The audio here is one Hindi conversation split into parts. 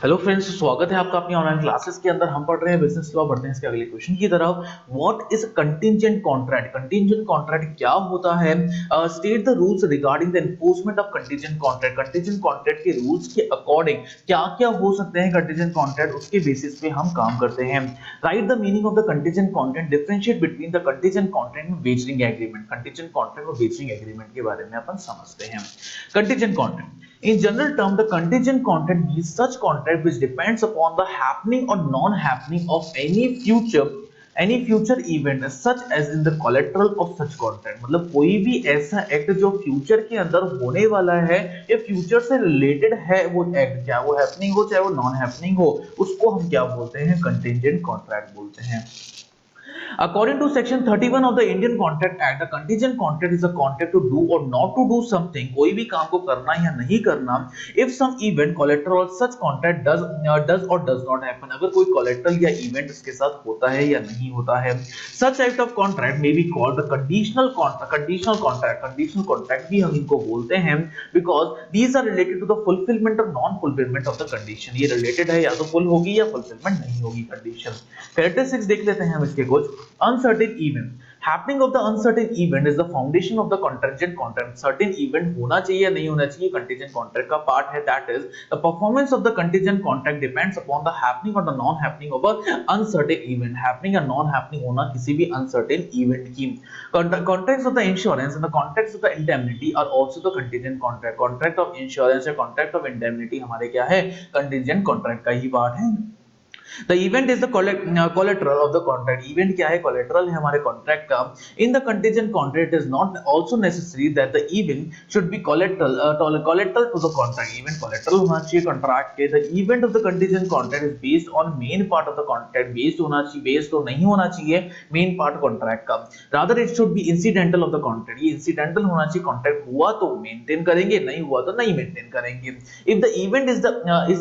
हेलो फ्रेंड्स, स्वागत है आपका अपनी ऑनलाइन क्लासेस के अंदर। हम पढ़ रहे हैं बिजनेस लॉ। बढ़ते हैं इसके अगले क्वेश्चन की तरफ। What is contingent contract? Contingent contract क्या होता है? State the rules regarding the enforcement of contingent contract. Contingent contract के रूल्स के अकॉर्डिंग क्या क्या हो सकते हैं कंटिंजेंट कॉन्ट्रैक्ट, उसके बेसिस पे हम काम करते हैं। Right the meaning of the contingent contract, differentiate between the contingent contract and wagering agreement. Contingent contract और वेचरिंग एग्रीमेंट के बारे में अपन समझते हैं। Contingent contract, in general term, the contingent contract means such contract which depends upon the happening or non-happening of any future event such as in the collateral of such contract। मतलब कोई भी ऐसा एक्ट जो फ्यूचर के अंदर होने वाला है या फ्यूचर से रिलेटेड है, वो एक्ट चाहे वो हैपनिंग हो चाहे वो नॉन हैपनिंग हो, उसको हम क्या बोलते हैं? कंटिंजेंट कॉन्ट्रैक्ट बोलते हैं। According to Section 31 of the Indian Contract Act, a contingent contract is a contract to do or not to do something, कोई भी काम को करना या नहीं करना। If some event, collateral or such contract does or does not happen, अगर कोई collateral या event उसके साथ होता है या नहीं होता है। Such act of contract may be called the conditional contract। conditional contract भी हम इनको बोलते हैं because these are related to the fulfillment or non-fulfillment of the condition। ये related है, या तो full होगी या fulfillment नहीं होगी condition। Characteristics देख लेते हैं हम इसके कुछ। uncertain event, happening of the uncertain event is the foundation of the contingent contract। certain event होना चाहिए या नहीं होना चाहिए, contingent contract का part है। that is the performance of the contingent contract depends upon the happening or the non happening of a uncertain event। happening या non happening होना किसी भी uncertain event की। contracts of the insurance and the contracts of the indemnity are also the contingent contract। contract of insurance या contract of indemnity हमारे क्या है? contingent contract का ही part है। The event is the collateral of the contract। event क्या है? collateral है हमारे contract का। In the contingent contract, it is not also necessary that the event should be collateral to the contract। event collateral होना चाहिए contract के। The event of the contingent contract is based on main part of the contract। based होना चाहिए, based तो नहीं होना चाहिए main part contract का। Rather it should be incidental of the contract। ये incidental होना चाहिए। contract हुआ तो maintain करेंगे, नहीं हुआ तो नहीं maintain करेंगे। If the event is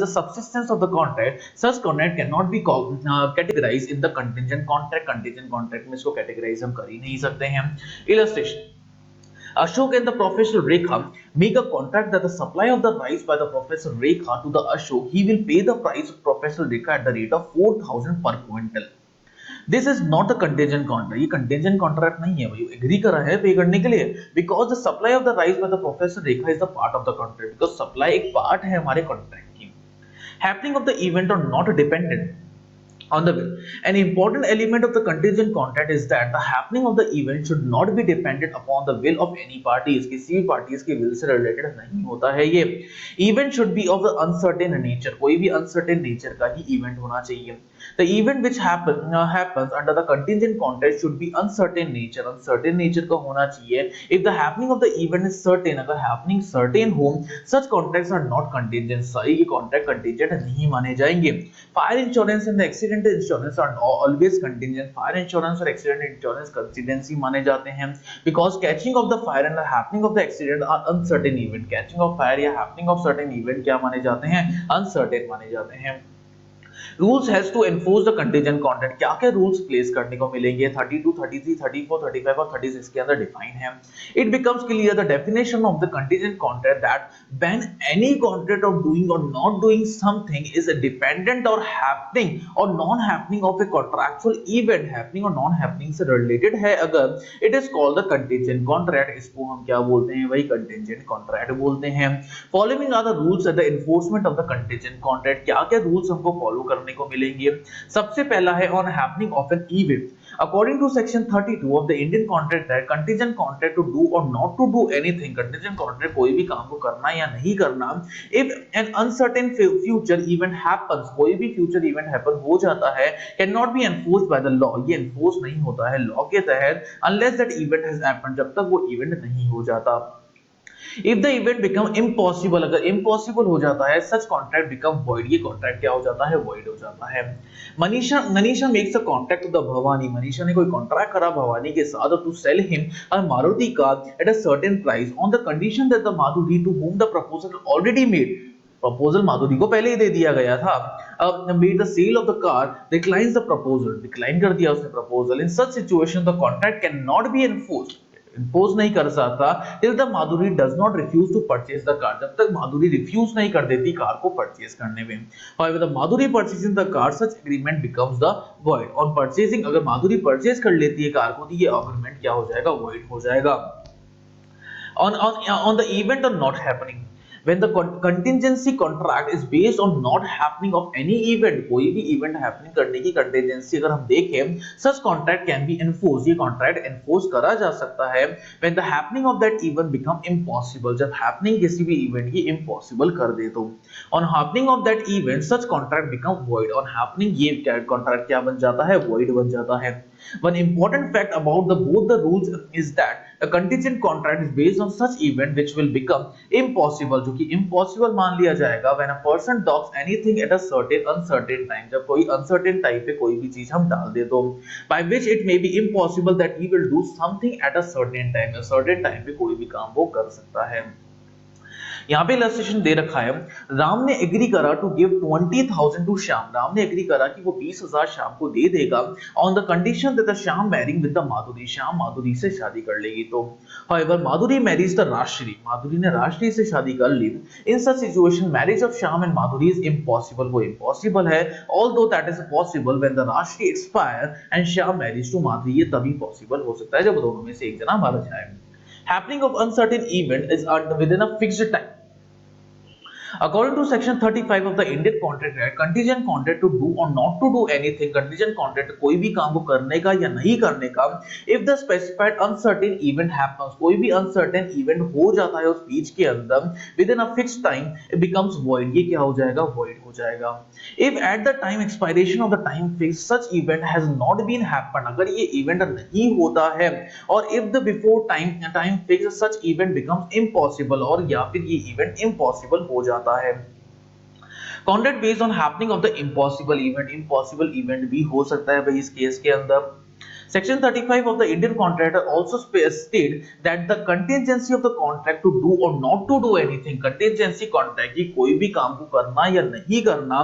the subsistence of the contract, such contract cannot be categorized in the contingent contract। contingent contract में इसको categorize हम कर ही नहीं सकते हैं। illustration, Ashok and the Professor Rekha make a contract that the supply of the rice by the Professor Rekha to the Ashok, he will pay the price of Professor Rekha at the rate of 4,000 per quintal। This is not a contingent contract. ये कंटेंजेंट कॉन्ट्रैक्ट नहीं है भाई, एग्री करा है पे करने के लिए। Because the supply of the rice by the professor Rekha is the part of the contract. Because supply एक पार्ट है हमारे कॉन्ट्रैक्ट की। Happening of the event are not dependent on the will। An important element of the contingent contract is that the happening of the event should not be dependent upon the will of any parties। किसी भी parties के will से related नहीं होता है ये। Event should be of the uncertain nature। कोई भी uncertain nature का ही event होना चाहिए। The event which happens under the contingent contract should be uncertain nature। uncertain nature का होना चाहिए। If the happening of the event is certain, अगर happening certain हो, such contracts are not contingent। सही ये contract contingent नहीं माने जाएंगे। Fire insurance and the accident insurance are always contingent। fire insurance और accident insurance contingency माने जाते हैं because catching of the fire and the happening of the accident are uncertain event। catching of fire या happening of certain event क्या माने जाते हैं? uncertain माने जाते हैं। Rules has to enforce the contingent contract. क्या क्या रूल्स प्लेस करने को मिलेंगे? 32, 33, 34, 35 और 36 के अंदर डिफाइन है। It becomes clear the definition of the contingent contract that when any contract of doing or not doing something is dependent or happening और non happening of a contractual event, happening और नॉन हैपनिंग से रिलेटेड है अगर, it is called the contingent contract. इसको हम क्या बोलते हैं भाई? कंटीजेंट कॉन्ट्रैक्ट बोलते हैं। Following are the rules at the enforcement of the contingent contract. क्या क्या रूल्स हमको फॉलो करने को मिलेंगे? सबसे पहला है on happening of an event. According to section 32 of the Indian contract act, contingent contract to do or not to do anything. Contingent contract कोई भी काम को करना या नहीं करना। If an uncertain future event happens, कोई भी फ्यूचर इवेंट हैपन हो जाता है, can not be enforced by the law. ये एनफोर्स नहीं होता है लॉ के तहत unless that event has happened, जब तक वो इवेंट नहीं हो जाता। If the event become impossible, अगर इम्पॉसिबल हो जाता है, सच कॉन्ट्रैक्ट बिकम वॉइड। ये कॉन्ट्रैक्ट क्या हो जाता है? वॉइड हो जाता है। Manisha makes a contract to the Bhavani. Manisha ने कोई कॉन्ट्रैक्ट करा भवानी के साथ to sell him a Maruti car at a certain price on the condition that the Maruti to whom the proposal already made, proposal माधुरी को पहले ही दे दिया गया था। अब made the sale of the car declines the proposal, decline कर दिया उसने proposal. In such situation the contract can not be enforced. Impose नहीं कर सकता till the Madhuri does not refuse to purchase the car, जब तक माधुरी रिफ्यूज नहीं कर देती कार को परचेज करने में। however the Madhuri purchasing the car such agreement becomes the void, on purchasing अगर माधुरी परचेज कर लेती है कार को तो ये एग्रीमेंट क्या हो जाएगा, void हो जाएगा। on the event or not happening, when the contingency contract is based on not happening of any event, कोई भी event happening करने की contingency अगर हम देखें, such contract can be enforced, ये contract enforce करा जा सकता है when the happening of that event become impossible, जब happening किसी भी event की impossible कर दे तो। on happening of that event such contract become void, on happening ये contract क्या बन जाता है, void बन जाता है। One important fact about both the rules is that a contingent contract is based on such event which will become impossible, जो कि impossible मान लिया जाएगा when a person does anything at a certain uncertain time, जब कोई uncertain time पे कोई भी चीज हम डाल दे तो, by which it may be impossible that he will do something at a certain time, a certain time पे कोई भी काम वो कर सकता है। यहाँ पे इलस्ट्रेशन दे रखा है, राम ने एग्री करा to give 20,000 to Shyam, Ram ने एग्री करा कि वो 20,000 श्याम को दे देगा on the condition that the Shyam marrying with the Madhuri, Shyam Madhuri से शादी कर लेगी तो। However Madhuri marries the Rajshree, Madhuri ने राजश्री से शादी कर ली। In such situation marriage of Shyam and Madhuri is impossible, वो इम्पॉसिबल है, although that is possible when the Rajshree expire and Shyam marries to Madhuri, ये तभी पॉसिबल हो सकता है जब दोनों में से एक जना मारा जाए। Happening of uncertain event is within a fixed time. According to section 35 of the Indian Contract Act, contingent contract to do or not to do anything, contingent contract कोई भी काम को करने का या नहीं करने का, if the specified uncertain event happens, कोई भी uncertain event हो जाता है उस बीच के अंदर within a fixed time, it becomes void, ये क्या हो जाएगा, void हो जाएगा। If at the time expiration of the time fixed such event has not been happened, अगर ये event नहीं होता है, और if the before time fixed such event becomes impossible, और या फिर ये event impossible हो जाता है। Contract based on happening of the impossible event, impossible event भी हो सकता है भाई इस केस के अंदर। Section 35 of the Indian Contract also state that the contingency of the contract to do or not to do anything, contingency contract की कोई भी काम को करना या नहीं करना,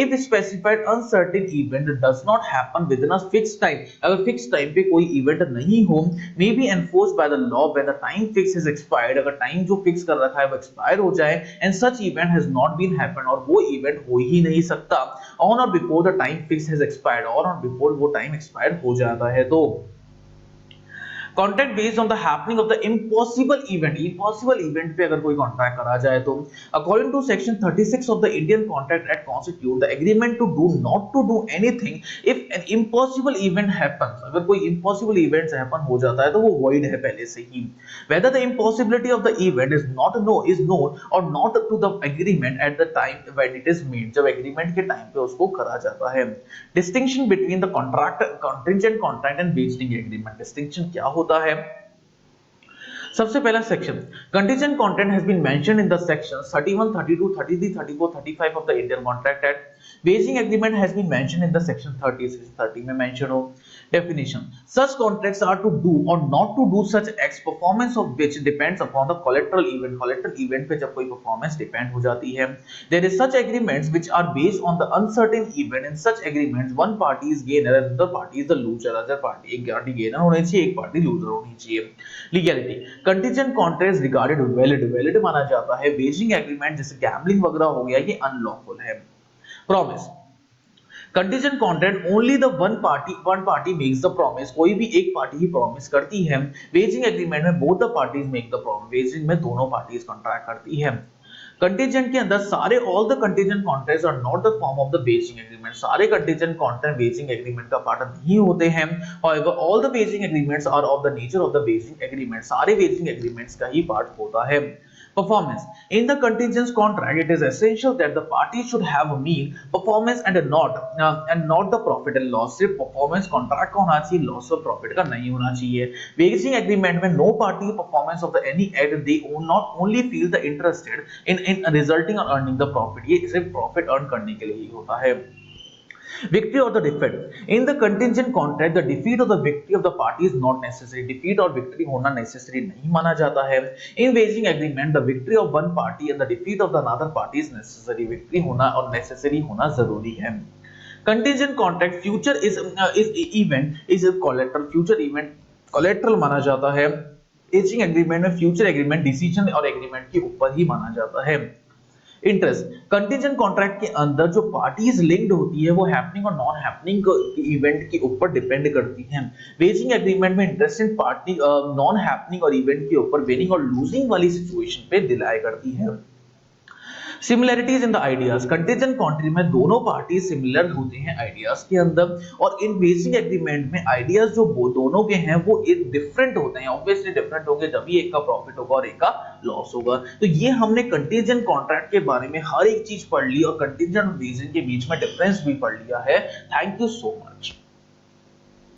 if specified uncertain event does not happen within a fixed time, अगर fixed time पे कोई event नहीं हो, may be enforced by the law when the time fix is expired, अगर time जो fix कर रखा है वो expire हो जाए and such event has not been happened, और वो event हो ही नहीं सकता on or before the time fix has expired, और on before वो time expired हो जाता है तो। Contract based on the happening of the impossible event, impossible event पे अगर कोई कॉन्ट्रैक्ट करा जाए तो according to section 36 of the Indian contract act constitute the agreement to do not to do anything if an impossible event happens, अगर कोई इम्पॉसिबल इवेंट हैपन हो जाता है तो वो वॉइड है पहले से ही। Whether the impossibility of the event is known or not to the agreement at the time when it is made, जब एग्रीमेंट के टाइम पे उसको करा जाता है। Distinction between the contract contingent contract and basic agreement, distinction क्या होता है। सबसे पहला section contingent contract has been mentioned in the sections 31, 32, 33, 34, 35 of the Indian contract act. Basic agreement has been mentioned in the section 30 में मेंशन हो। Definition such contracts are to do or not to do such acts performance of which depends upon the collateral event, collateral event पे जब कोई performance depend हो जाती है। There is such agreements which are based on the uncertain event, in such agreements one party is gainer and other party is the loser, other party एक party gainer होनी चाहिए एक party loser होनी चाहिए। Legality contingent contracts regarded valid माना जाता है। Wagering agreement जैसे gambling वगैरह हो गया ये unlawful है। Promise contingent contract only the one party makes the promise, कोई भी एक पार्टी ही प्रॉमिस करती है। वेजिंग एग्रीमेंट में both the parties make the promise, waging में दोनों पार्टीज कॉन्ट्रैक्ट करती है। कंटीजेंट के अंदर सारे all the contingent contracts are not the form of the wagering agreement, सारे कंटीजेंट कॉन्ट्रैक्ट वेजिंग एग्रीमेंट का पार्ट नहीं होते हैं। However all the wagering agreements are of the nature of the wagering agreement, सारे वेजिंग एग्रीमेंट्स का ही पार्ट होता है। Performance in the contingent contract, it is essential that the parties should have a mean performance and not the profit and loss, सिर्फ performance contract का होना चाहिए, loss और profit का नहीं होना चाहिए। Wagering agreement में no party performance of the any act, they not only feel the interested in resulting or earning the profit, ये सिर्फ profit earn करने के लिए ही होता है। Victory or the defeat in the contingent contract, the defeat or the victory of the party is not necessary, defeat और victory होना necessary नहीं माना जाता है। In wagering agreement, the victory of one party and the defeat of the another party is necessary, victory होना और necessary होना जरूरी है। Contingent contract future is event is a collateral, future event collateral माना जाता है। वेजिंग एग्रीमेंट में फ्यूचर एग्रीमेंट डिसीजन और एग्रीमेंट के ऊपर ही माना जाता है। इंटरेस्ट कंटीजेंट कॉन्ट्रैक्ट के अंदर जो पार्टीज लिंक्ड होती है वो हैपनिंग और नॉन हैपनिंग इवेंट के ऊपर डिपेंड करती हैं। वेजिंग एग्रीमेंट में इंटरेस्टेड पार्टी नॉन हैपनिंग और इवेंट के ऊपर विनिंग और लूजिंग वाली सिचुएशन पे डिलाई करती है। Similarities in the ideas contingent contract में दोनों पार्टी सिमिलर होते हैं आइडियाज के अंदर, और इन बेसिक एग्रीमेंट में आइडियाज जो वो दोनों के हैं वो डिफरेंट होते हैं, ऑब्वियसली डिफरेंट होंगे, तभी एक का प्रॉफिट होगा और एक का लॉस होगा। तो ये हमने कंटीजेंट कॉन्ट्रैक्ट के बारे में हर एक चीज पढ़ ली और कंटीजेंट और बेसिक के बीच में डिफरेंस भी पढ़ लिया है। Thank you so much.